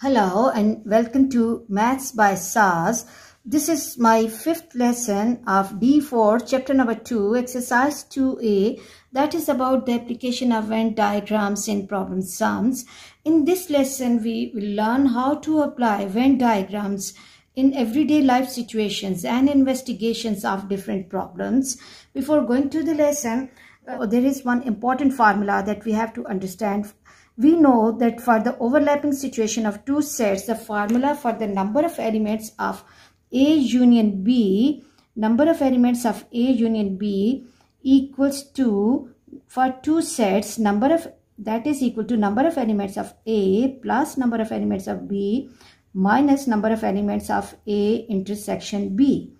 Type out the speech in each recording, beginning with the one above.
Hello and welcome to Maths by SAS. This is my fifth lesson of D4 chapter number 2 exercise 2a, that is about the application of Venn diagrams in problem sums. In this lesson we will learn how to apply Venn diagrams in everyday life situations and investigations of different problems. Before going to the lesson, there is one important formula that we have to understand. We know that for the overlapping situation of two sets, the formula for the number of elements of A union B, equals to, for two sets, that is equal to number of elements of A plus number of elements of B minus number of elements of A intersection B.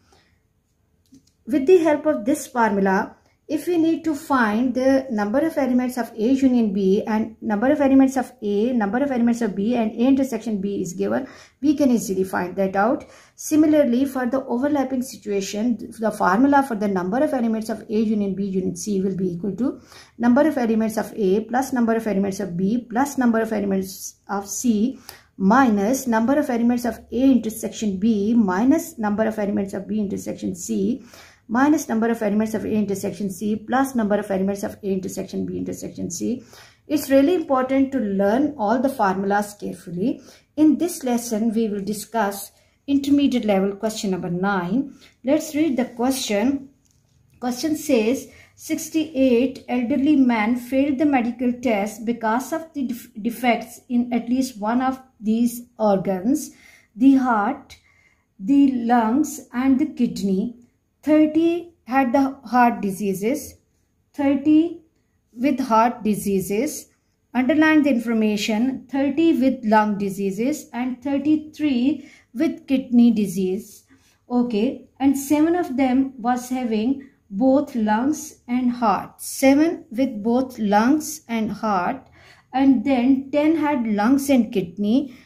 With the help of this formula, if we need to find the number of elements of A union B and number of elements of A, number of elements of B and A intersection B is given, we can easily find that out. Similarly, for the overlapping situation, the formula for the number of elements of A union B union C will be equal to number of elements of A plus number of elements of B plus number of elements of C minus number of elements of A intersection B minus number of elements of B intersection C minus number of elements of A intersection C plus number of elements of A intersection B intersection C. It's really important to learn all the formulas carefully. In this lesson, we will discuss intermediate level question number 9. Let's read the question. Question says, 68 elderly men failed the medical test because of the defects in at least one of these organs, the heart, the lungs and the kidney. 30 had the heart diseases, 30 with heart diseases, underline the information, 30 with lung diseases and 33 with kidney disease. Okay, and 7 of them was having both lungs and heart. 7 with both lungs and heart, and then 10 had lungs and kidney,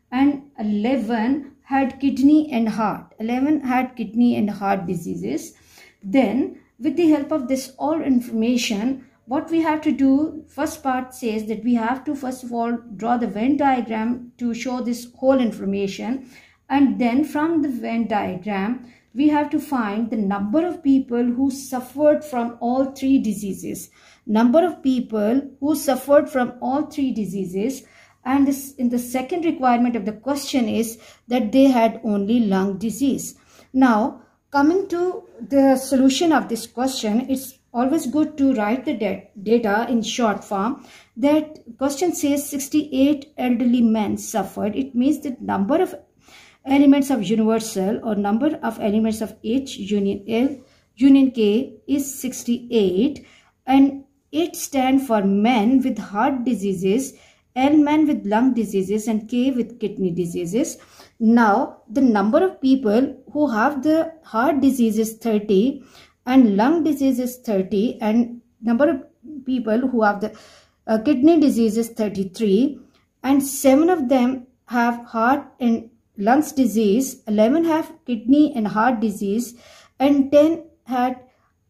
and 11 had kidney and heart. 11 had kidney and heart diseases. Then, with the help of this all information, what we have to do, first part says that we have to first of all draw the Venn diagram to show this whole information, and then from the Venn diagram we have to find the number of people who suffered from all three diseases. Number of people who suffered from all three diseases. And this, in the second requirement of the question is that they had only lung disease. Now, coming to the solution of this question, it's always good to write the data in short form. That question says 68 elderly men suffered. It means that number of elements of universal or number of elements of H union L union K is 68, and it stands for men with heart diseases, L men with lung diseases and K with kidney diseases. Now, the number of people who have the heart disease is 30 and lung disease is 30, and number of people who have the kidney disease is 33, and 7 of them have heart and lungs disease, 11 have kidney and heart disease, and 10 had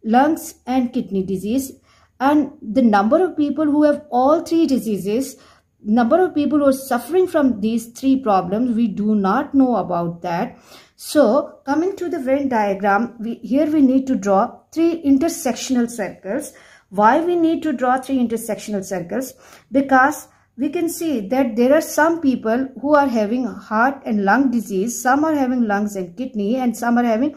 lungs and kidney disease. And the number of people who have all three diseases, number of people who are suffering from these three problems, we do not know about that. So, coming to the Venn diagram, here we need to draw three intersectional circles. Why we need to draw three intersectional circles? Because we can see that there are some people who are having heart and lung disease, some are having lungs and kidney, and some are having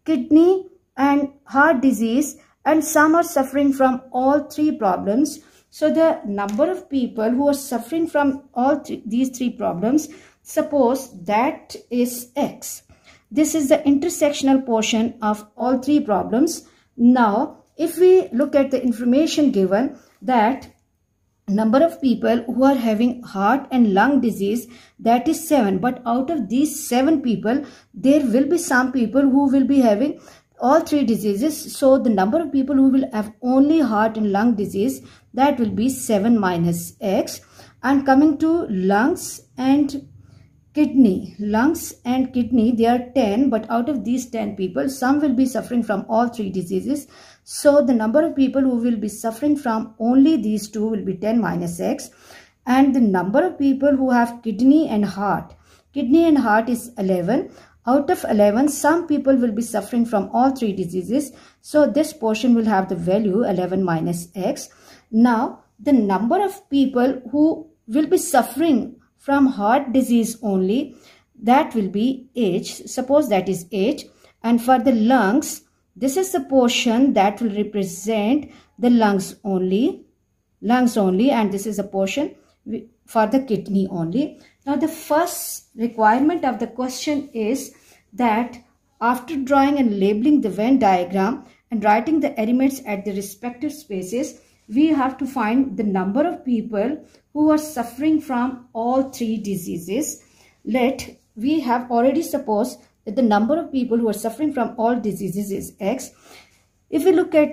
kidney and heart disease, and some are suffering from all three problems. So the number of people who are suffering from all these three problems, suppose that is X. This is the intersectional portion of all three problems. Now, if we look at the information given, that number of people who are having heart and lung disease, that is 7. But out of these 7 people, there will be some people who will be having all three diseases. So the number of people who will have only heart and lung disease, that will be 7 minus X. And coming to lungs and kidney, they are 10, but out of these 10 people, some will be suffering from all three diseases. So the number of people who will be suffering from only these two will be 10 minus X. and the number of people who have kidney and heart. Kidney and heart is 11. Out of 11, some people will be suffering from all three diseases. So this portion will have the value 11 minus x. Now, the number of people who will be suffering from heart disease only, that will be H. Suppose that is H. And for the lungs, this is the portion that will represent the lungs only, and this is a portion for the kidney only. Now, the first requirement of the question is that after drawing and labeling the Venn diagram and writing the elements at the respective spaces, we have to find the number of people who are suffering from all three diseases. We have already supposed that the number of people who are suffering from all diseases is X. If we look at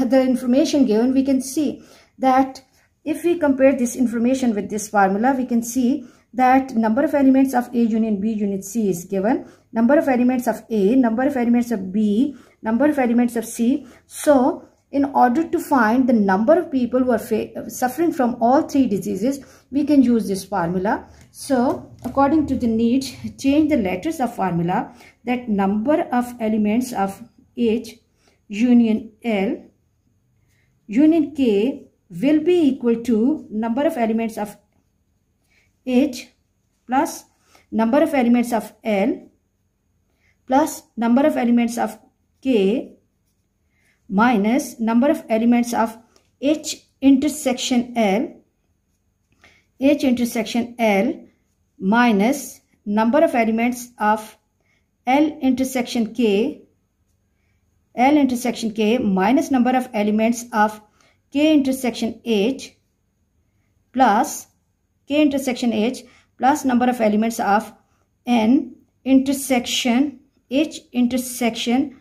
the information given, we can see that if we compare this information with this formula, we can see that number of elements of A union B union C is given, number of elements of A, number of elements of B, number of elements of C. So, in order to find the number of people who are suffering from all three diseases, we can use this formula. So, according to the need, change the letters of formula, that number of elements of H union L union K will be equal to number of elements of H plus number of elements of L plus number of elements of K minus number of elements of H intersection L minus number of elements of L intersection K minus number of elements of K intersection H plus K intersection H plus number of elements of N intersection H intersection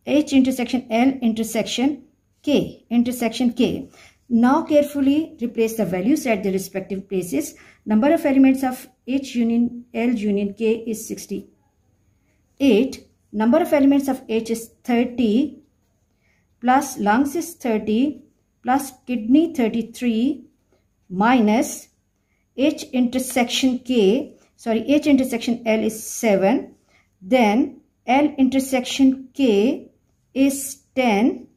L intersection K. Now carefully replace the values at the respective places. Number of elements of H union L union K is 68. Number of elements of H is 30 plus lungs is 30 plus kidney 33 minus H intersection L is 7. Then L intersection K is 10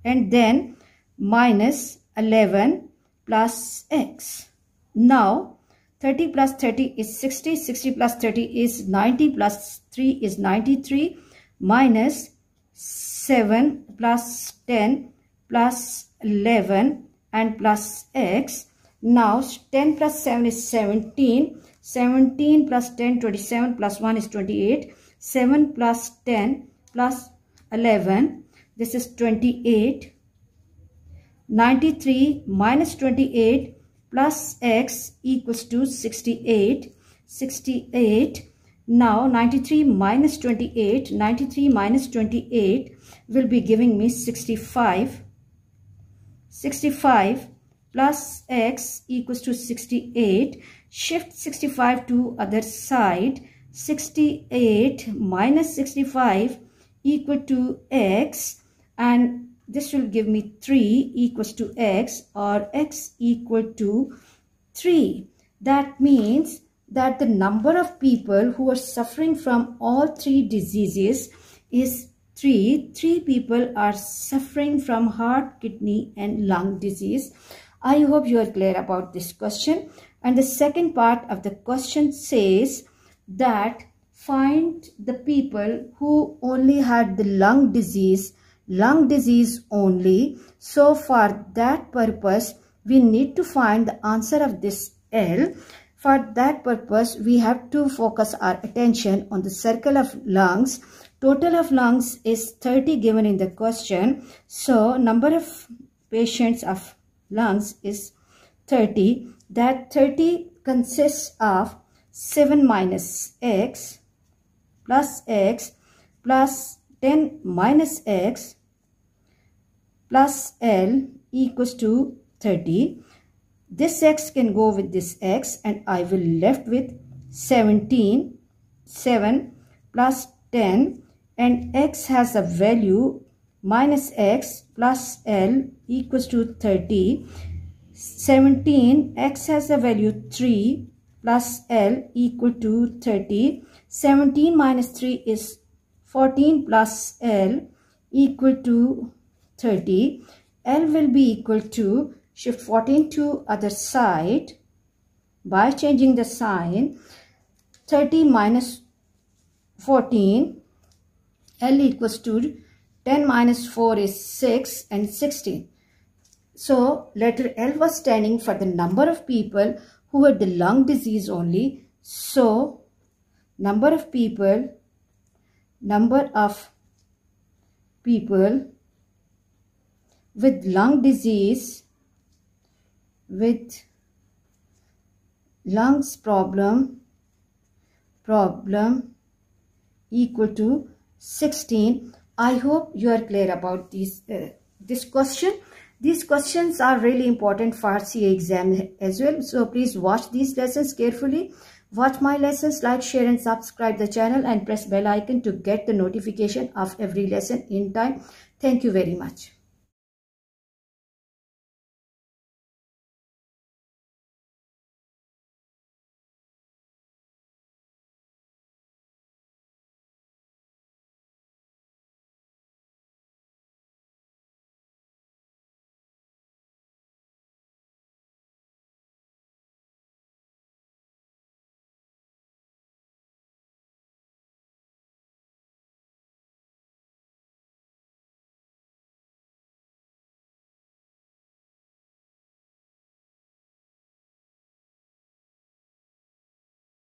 and then minus 11 plus X. Now 30 plus 30 is 60, 60 plus 30 is 90 plus 3 is 93 minus 7 plus 10 plus 11 and plus X. Now 10 plus 7 is 17, 17 plus 10 27 plus 1 is 28, 7 plus 10 plus 11, this is 28, 93 minus 28 plus X equals to 68, 68. Now 93 minus 28 will be giving me 65, 65 plus X equals to 68. Shift 65 to other side. 68 minus 65 equal to X, and this will give me 3 equals to X, or X equal to 3. That means that the number of people who are suffering from all three diseases is 3. 3 people are suffering from heart, kidney and lung disease. I hope you are clear about this question. And the second part of the question says that find the people who only had the lung disease only. So for that purpose, we need to find the answer of this L. For that purpose, we have to focus our attention on the circle of lungs. Total of lungs is 30 given in the question. So number of patients of lungs is 30. That 30 consists of 7 minus X plus 10 minus X plus L equals to 30. This X can go with this X and I will left with 17, 7 plus 10, and X has a value minus X plus L equals to 30. 17, x has a value 3 plus L equal to 30. 17 minus 3 is 14 plus L equal to 30. L will be equal to, shift 14 to other side by changing the sign. 30 minus 14, L equals to 10 minus 4 is 6 and 16. So letter L was standing for the number of people who had the lung disease only. So number of people with lung disease, with lungs problem equal to 16. I hope you are clear about this question. These questions are really important for CA exam as well. So please watch these lessons carefully. Watch my lessons, like, share and subscribe the channel and press bell icon to get the notification of every lesson in time. Thank you very much.